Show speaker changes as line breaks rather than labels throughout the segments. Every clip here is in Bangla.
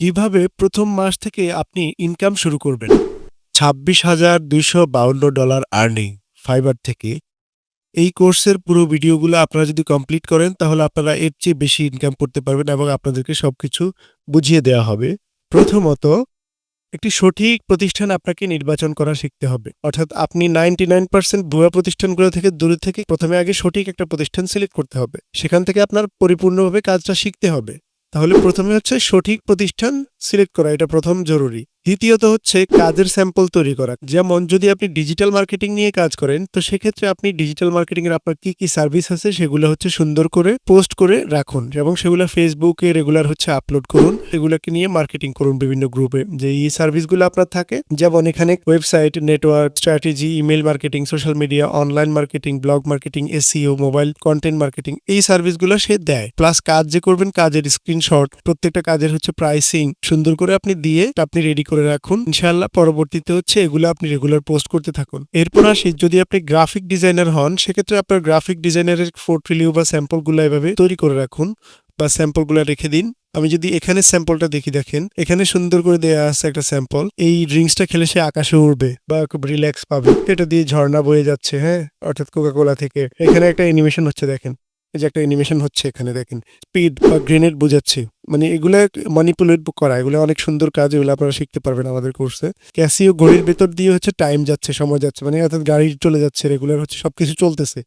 কিভাবে প্রথম মাস থেকে আপনি ইনকাম শুরু করবেন? $26,252 আর্নিং ফাইবার থেকে। এই কোর্সের পুরো ভিডিওগুলো আপনারা যদি কমপ্লিট করেন তাহলে আপনারা এর চেয়ে বেশি ইনকাম করতে পারবেন এবং আপনাদেরকে সবকিছু বুঝিয়ে দেওয়া হবে। প্রথমত, একটি সঠিক প্রতিষ্ঠান আপনাকে নির্বাচন করা শিখতে হবে। অর্থাৎ আপনি 99% ভুয়া প্রতিষ্ঠানগুলো থেকে দূরে থেকে প্রথমে আগে সঠিক একটা প্রতিষ্ঠান সিলেক্ট করতে হবে। সেখান থেকে আপনার পরিপূর্ণভাবে কাজটা শিখতে হবে। তাহলে প্রথমে হচ্ছে সঠিক প্রতিষ্ঠান সিলেক্ট করা, এটা প্রথম জরুরি। দ্বিতীয়ত হচ্ছে কাজের স্যাম্পল তৈরি করা। যেমন যদি আপনি ডিজিটাল মার্কেটিং নিয়ে কাজ করেন তো সেক্ষেত্রে আপনি ডিজিটাল মার্কেটিং এর আপনার কি সার্ভিস আছে সেগুলো হচ্ছে সুন্দর করে পোস্ট করে রাখুন এবং সেগুলো ফেসবুকে রেগুলার হচ্ছে আপলোড করুন। এগুলোকে নিয়ে মার্কেটিং করুন বিভিন্ন গ্রুপে, যে এই সার্ভিসগুলো আপনার থাকে। যেমন এখানে website, network, strategy, email marketing, social media, online marketing, blog marketing, SEO, mobile content marketing, এই সার্ভিসগুলো সে দেয়। প্লাস কাজ যে করবেন কাজের স্ক্রিনশট, প্রত্যেকটা কাজের হচ্ছে প্রাইসিং সুন্দর করে আপনি দিয়ে আপনি রেডি করে রাখুন। ইনশাআল্লাহ পরবর্তীতে হচ্ছে এগুলো আপনি রেগুলার পোস্ট করতে থাকুন। এরপর আসি, যদি আপনি গ্রাফিক ডিজাইনার হন সেক্ষেত্রে আপনার গ্রাফিক ডিজাইনারের পোর্টফোলিও বা স্যাম্পলগুলো এভাবে তৈরি করে রাখুন বা স্যাম্পলগুলো রেখে দিন। আমি যদি এখানে স্যাম্পলটা দেখি, দেখেন এখানে সুন্দর করে দেওয়া আছে একটা স্যাম্পল। এই ড্রিঙ্কসটা খেলে সে আকাশে উড়বে বা খুব রিল্যাক্স পাবে, এটা দিয়ে ঝর্ণা বয়ে যাচ্ছে, হ্যাঁ, অর্থাৎ কোকা-কোলা থেকে। এখানে একটা অ্যানিমেশন হচ্ছে, দেখেন এই যে একটা অ্যানিমেশন হচ্ছে এখানে, দেখেন স্পিড বা গ্রেনেড বোঝাচ্ছে। মানে এগুলা ম্যানিপুলেট করা, এগুলো অনেক সুন্দর কাজ, এগুলো আপনারা শিখতে পারবেন আমাদের কোর্সে। ক্যাসিও ঘড়ির ভেতর দিয়ে হচ্ছে টাইম যাচ্ছে, সময় যাচ্ছে, মানে অর্থাৎ গাড়ি চলে যাচ্ছে, রেগুলার হচ্ছে সবকিছু চলতেছে,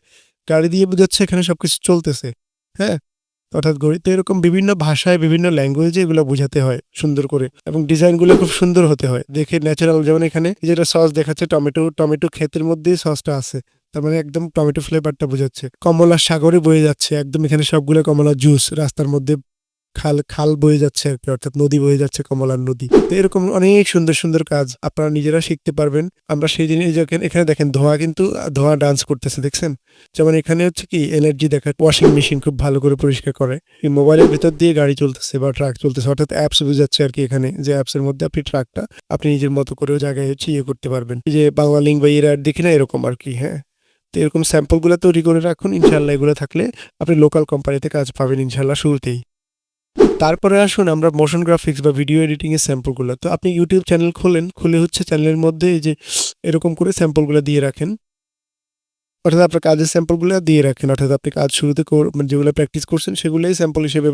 গাড়ি দিয়ে বোঝাচ্ছে এখানে সবকিছু চলতেছে, হ্যাঁ, অর্থাৎ গণিতে এরকম বিভিন্ন ভাষায় বিভিন্ন ল্যাঙ্গুয়েজে এগুলো বোঝাতে হয় সুন্দর করে, এবং ডিজাইনগুলো খুব সুন্দর হতে হয় দেখে, ন্যাচারাল। যেমন এখানে যেটা সস দেখাচ্ছে, টমেটো ক্ষেতের মধ্যেই সসটা আছে, তার মানে একদম টমেটো ফ্লেভারটা বোঝাচ্ছে। কমলা সাগরে বয়ে যাচ্ছে একদম, এখানে সবগুলো কমলা জুস, রাস্তার মধ্যে খাল বয়ে যাচ্ছে আর কি, অর্থাৎ নদী বয়ে যাচ্ছে, কমলার নদী। তো এরকম অনেক সুন্দর সুন্দর কাজ আপনারা নিজেরা শিখতে পারবেন। আমরা সেই জিনিস এখানে দেখেন ধোঁয়া, কিন্তু ধোঁয়া ডান্স করতেছে, দেখছেন? যেমন এখানে হচ্ছে কি এনার্জি দেখায়, ওয়াশিং মেশিন খুব ভালো করে পরিষ্কার করে, এই মোবাইলের ভেতর দিয়ে গাড়ি চলতেছে বা ট্রাক চলতেছে, অর্থাৎ অ্যাপস বোঝাচ্ছে আর কি। এখানে যে অ্যাপস এর মধ্যে আপনি ট্রাকটা আপনি নিজের মতো করেও জায়গায় হচ্ছে ইয়ে করতে পারবেন, এই যে বাংলা লিঙ্ক বা এর দেখি না, এরকম আর কি, হ্যাঁ। তো এরকম স্যাম্পলগুলো তৈরি করে রাখুন, ইনশাল্লাহ এগুলো থাকলে আপনি লোকাল কোম্পানিতে কাজ পাবেন ইনশাল্লাহ শুরুতেই। তারপরে আসুন আমরা মোশন গ্রাফিক্স বা ভিডিও এডিটিং এর স্যাম্পলগুলো। তো আপনি ইউটিউব চ্যানেল খোলেন, খুলে হচ্ছে চ্যানেলের মধ্যে এই যে এরকম করে স্যাম্পলগুলো দিয়ে রাখেন, অর্থাৎ আপনার কাজের স্যাম্পলগুলো দিয়ে রাখেন, অর্থাৎ আপনি কাজ শুরুতে মানে যেগুলো প্র্যাকটিস করছেন সেগুলোই স্যাম্পল হিসেবে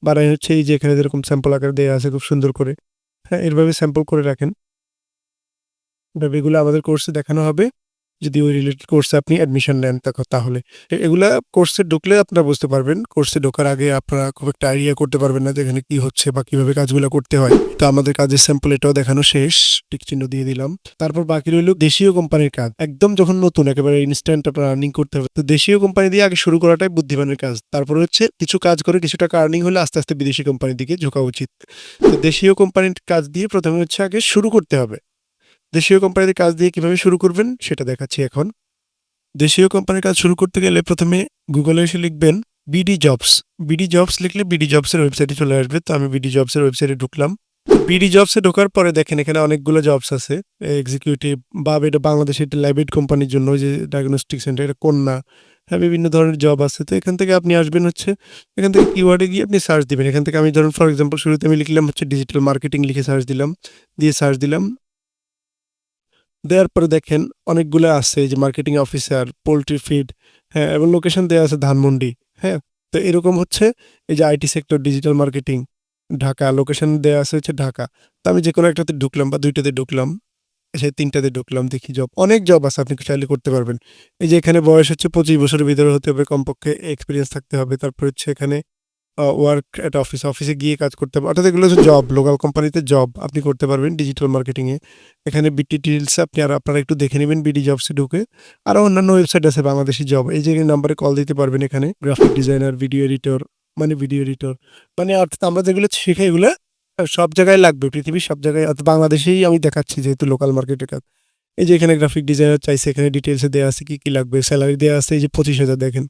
বানাই হচ্ছে এই যে এখানে যেরকম স্যাম্পল আকার দেওয়া আছে খুব সুন্দর করে, হ্যাঁ, এভাবে স্যাম্পল করে রাখেন। এগুলো আমাদের কোর্সে দেখানো হবে যদি ওই রিলেটেড কোর্সে আপনি অ্যাডমিশন নেন তাহলে। এগুলা কোর্সে ঢুকলে আপনারা বুঝতে পারবেন। কোর্সে ঢোকার আগে আপনারা খুব একটা আইডিয়া করতে পারবেন না যে এখানে কি হচ্ছে বা কিভাবে কাজগুলো করতে হয়। তো আমাদের কাজের স্যাম্পল এটাও দেখানো শেষ, টিক চিহ্ন দিয়ে দিলাম। তারপর বাকি রইল দেশীয় কোম্পানির কাজ, একদম যখন নতুন একেবারে ইনস্ট্যান্ট আপনার আর্নিং করতে হবে, তো দেশীয় কোম্পানি দিয়ে আগে শুরু করাটাই বুদ্ধিমানের কাজ। তারপরে হচ্ছে কিছু কাজ করে কিছু টাকা আর্নিং হলে আস্তে আস্তে বিদেশি কোম্পানির দিকে ঝোঁকা উচিত। তো দেশীয় কোম্পানির কাজ দিয়ে প্রথমে হচ্ছে আগে শুরু করতে হবে। দেশীয় কোম্পানিতে কাজ দিয়ে কিভাবে শুরু করবেন সেটা দেখাচ্ছি এখন। দেশীয় কোম্পানির কাজ শুরু করতে গেলে প্রথমে গুগলে এসে লিখবেন বিডি জবস। বিডি জবস লিখলে বিডি জবসের ওয়েবসাইটে চলে আসবে। তো আমি বিডি জবসের ওয়েবসাইটে ঢুকলাম। বিডি জবসে ঢোকার পরে দেখেন এখানে অনেকগুলো জবস আছে, এক্সিকিউটিভ বা এটা বাংলাদেশে এটা ল্যাবেট কোম্পানির জন্য, যে ডায়াগনস্টিক সেন্টার, এটা কন্যা, হ্যাঁ, বিভিন্ন ধরনের জব আছে। তো এখান থেকে আপনি আসবেন হচ্ছে, এখান থেকে কিওয়ার্ডে গিয়ে আপনি সার্চ দিবেন। এখান থেকে আমি ধরুন ফর এক্সাম্পল শুরুতে আমি লিখলাম হচ্ছে ডিজিটাল মার্কেটিং, লিখে সার্চ দিলাম, দিয়ে সার্চ দিলাম। দেওয়ার পরে দেখেন অনেকগুলো আছে, যে মার্কেটিং অফিসার, পোল্ট্রি ফিড, হ্যাঁ, এবং লোকেশন দেওয়া আছে ধানমন্ডি, হ্যাঁ। তো এরকম হচ্ছে এই যে IT sector, digital marketing, Dhaka, location দেওয়া আছে হচ্ছে ঢাকা। তো আমি যে কোনো একটাতে ঢুকলাম বা দুইটাতে ঢুকলাম, সেই তিনটাতে ঢুকলাম, দেখি জব অনেক জব আছে, আপনি চাইলে করতে পারবেন। এই যে এখানে বয়স হচ্ছে 25 বছরের ভিতরে হতে হবে, কমপক্ষে এক্সপিরিয়েন্স থাকতে হবে। তারপর হচ্ছে এখানে ওয়ার্ক এট অফিসে গিয়ে কাজ করতে হবে, অর্থাৎ এগুলো হচ্ছে জব, লোকাল কোম্পানিতে জব আপনি করতে পারবেন ডিজিটাল মার্কেটিংয়ে। এখানে বিটি ডিটেলস আপনারা একটু দেখে নেবেন বিডি জবসে ঢুকে। আরও অন্যান্য ওয়েবসাইট আছে বাংলাদেশি জব, এই যে নাম্বারে কল দিতে পারবেন। এখানে গ্রাফিক ডিজাইনার, ভিডিও এডিটর, মানে অর্থাৎ আমরা যেগুলো শিখে এগুলো সব জায়গায় লাগবে, পৃথিবীর সব জায়গায়, অর্থাৎ বাংলাদেশেই আমি দেখাচ্ছি যেহেতু লোকাল মার্কেটের কাজ। এই যে এখানে গ্রাফিক ডিজাইনার চাইছে, এখানে ডিটেলসে দেওয়া আছে কি কি লাগবে, স্যালারি দেওয়া আছে এই যে 25,000, দেখেন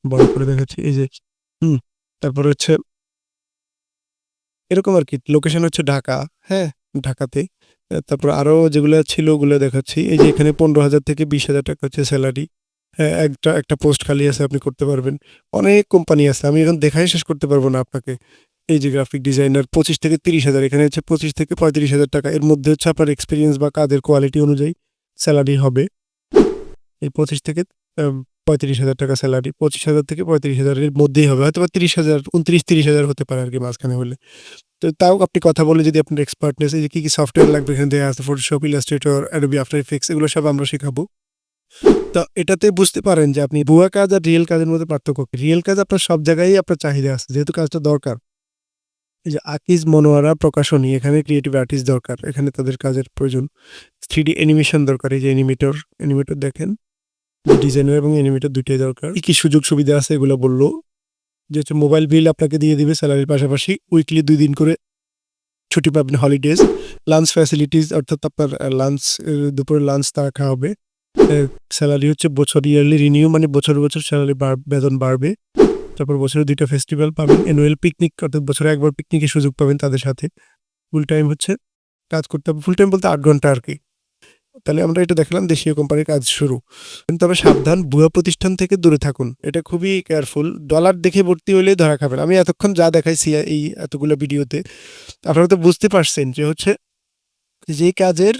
বড় করে দেখাচ্ছি, এই যে হুম। তারপরে হচ্ছে এরকম আরকি। লোকেশন হচ্ছে ঢাকা, হ্যাঁ? ঢাকাতেই। তারপর আরো যেগুলা ছিল ওগুলা দেখাচ্ছি। এই যে এখানে 15,000 থেকে 20,000 টাকা হচ্ছে সেলারি। হ্যাঁ, একটা পোস্ট খালি আছে, আপনি করতে পারবেন। অনেক কোম্পানি আছে। আমি এখন দেখাই শেষ করতে পারব না আপনাকে। এই যে গ্রাফিক ডিজাইনার 25 থেকে 30,000, এখানে হচ্ছে 25 থেকে 35,000 টাকা। এর মধ্যে হচ্ছে আপনার এক্সপেরিয়েন্স বা কাজের কোয়ালিটি অনুযায়ী স্যালারি হবে। এই 25 থেকে 35,000 টাকা স্যালারি। 25,000 থেকে 35,000 এর মধ্যেই হবে। হয়তোবা 30,000, 29-30,000 হতে পারে আরকি মাঝখানে হলে। তো তাও আপনি কথা বলে যদি আপনার এক্সপার্টনেস, এই যে কি সফটওয়্যার লাগবে এখানে দেয়া আছে, Photoshop, Illustrator, Adobe After Effects, এগুলো সব আমরা শেখাবো। তো এটাতে বুঝতে পারেন যে আপনি ভুয়া কাজ আর রিয়েল কাজের মধ্যে পার্থক্য কি? রিয়েল কাজ আপনার সব জায়গায়ই আপনার চাহিদা আছে। যেহেতু কাজটা দরকার। এই যে আকিজ মনোয়ারা প্রকাশনী, এখানে ক্রিয়েটিভ আর্টিস্ট দরকার। এখানে তাদের কাজের প্রয়োজন। 3D অ্যানিমেশন দরকার। এই যে অ্যানিমেটর দেখেন। ডিজাইনার এবং অ্যানিমেটর ২ টাই দরকার। কি সুযোগ সুবিধা আছে এগুলো বলল। যে হচ্ছে মোবাইল বিল আপনাকে দিয়ে দিবে স্যালারির পাশাপাশি। উইকলি ২ দিন করে ছুটি পাবেন, হলিডেজ। লাঞ্চ ফ্যাসিলিটিস, অর্থাৎ আপনার লাঞ্চ, দুপুরের লাঞ্চ তারা খাওয়াবে। স্যালারি হচ্ছে ইয়ারলি রিনিউ, মানে বছর স্যালারি বেতন বাড়বে। তারপর বছরে ২ টা ফেস্টিভ্যাল পাবেন। অ্যানুয়াল পিকনিক, অর্থাৎ বছরে একবার পিকনিকের সুযোগ পাবেন তাদের সাথে। ফুল টাইম হচ্ছে কাজ করতে হবে। ফুল টাইম বলতে ৮ ঘন্টা আরকি। তাহলে আমরা এটা দেখলাম দেশীয় কোম্পানির কাজ শুরু। তবে সাবধান, ভুয়া প্রতিষ্ঠান থেকে দূরে থাকুন। এটা খুবই কেয়ারফুল। ডলার দেখে ভর্তি হইলেই ধরা খাবেন। আমি এতক্ষণ যা দেখাইছি এই এতগুলো ভিডিওতে, আপনারা তো বুঝতে পারছেন যে হচ্ছে যেই কাজের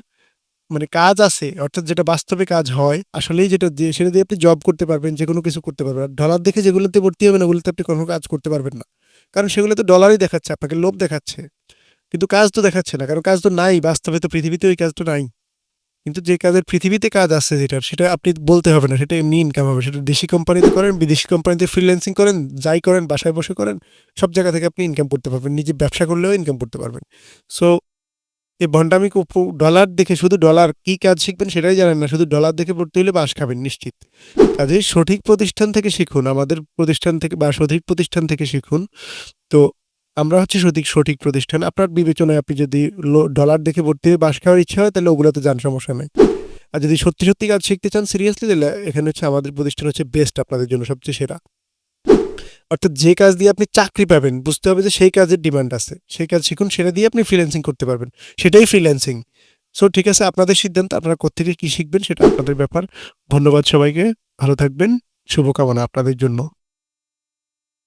মানে কাজ আছে, অর্থাৎ যেটা বাস্তবে কাজ হয়, আসলেই যেটা দিয়ে সেটা দিয়ে আপনি জব করতে পারবেন, যেকোনো কিছু করতে পারবেন। আর ডলার দেখে যেগুলোতে ভর্তি হবেন ওগুলোতে আপনি কোনো কাজ করতে পারবেন না। কারণ সেগুলোতে ডলারই দেখাচ্ছে, আপনাকে লোভ দেখাচ্ছে। কিন্তু কাজ তো দেখাচ্ছে না, কারণ কাজ তো নাই বাস্তবে, তো পৃথিবীতে ওই কাজটা নাই। কিন্তু যে কাজের পৃথিবীতে কাজ আছে যেটার, সেটা আপনি বলতে হবে না, সেটা এমনি ইনকাম হবে। সেটা দেশি কোম্পানিতে করেন, বিদেশি কোম্পানিতে ফ্রিল্যান্সিং করেন, যাই করেন, বাসায় বসে করেন, সব জায়গা থেকে আপনি ইনকাম করতে পারবেন। নিজে ব্যবসা করলেও ইনকাম করতে পারবেন। সো এই ভণ্ডামি ডলার দেখে, শুধু ডলার কি কাজ শিখবেন সেটাই জানেন না, শুধু ডলার দেখে পড়তে হলে বাস খাবেন নিশ্চিত। কাজেই সঠিক প্রতিষ্ঠান থেকে শিখুন, আমাদের প্রতিষ্ঠান থেকে বা সঠিক প্রতিষ্ঠান থেকে শিখুন। তো আমরা হচ্ছে সঠিক প্রতিষ্ঠান। আপনার বিবেচনায় আপনি যদি ডলার দেখে ভর্তি হয়ে বাস খাওয়ার ইচ্ছা হয়, তাহলে ওগুলোতে যান, সমস্যা নাই। আর যদি সত্যি কাজ শিখতে চান সিরিয়াসলি, তাহলে এখানে হচ্ছে আমাদের প্রতিষ্ঠান হচ্ছে বেস্ট, আপনাদের জন্য সবচেয়ে সেরা। অর্থাৎ যে কাজ দিয়ে আপনি চাকরি পাবেন, বুঝতে হবে যে সেই কাজের ডিমান্ড আছে। সেই কাজ শিখুন, সেটা দিয়ে আপনি ফ্রিল্যান্সিং করতে পারবেন। সেটাই ফ্রিল্যান্সিং। সো ঠিক আছে, আপনাদের সিদ্ধান্ত, আপনারা কোত্থেকে কি শিখবেন সেটা আপনাদের ব্যাপার। ধন্যবাদ সবাইকে। ভালো থাকবেন। শুভকামনা আপনাদের জন্য।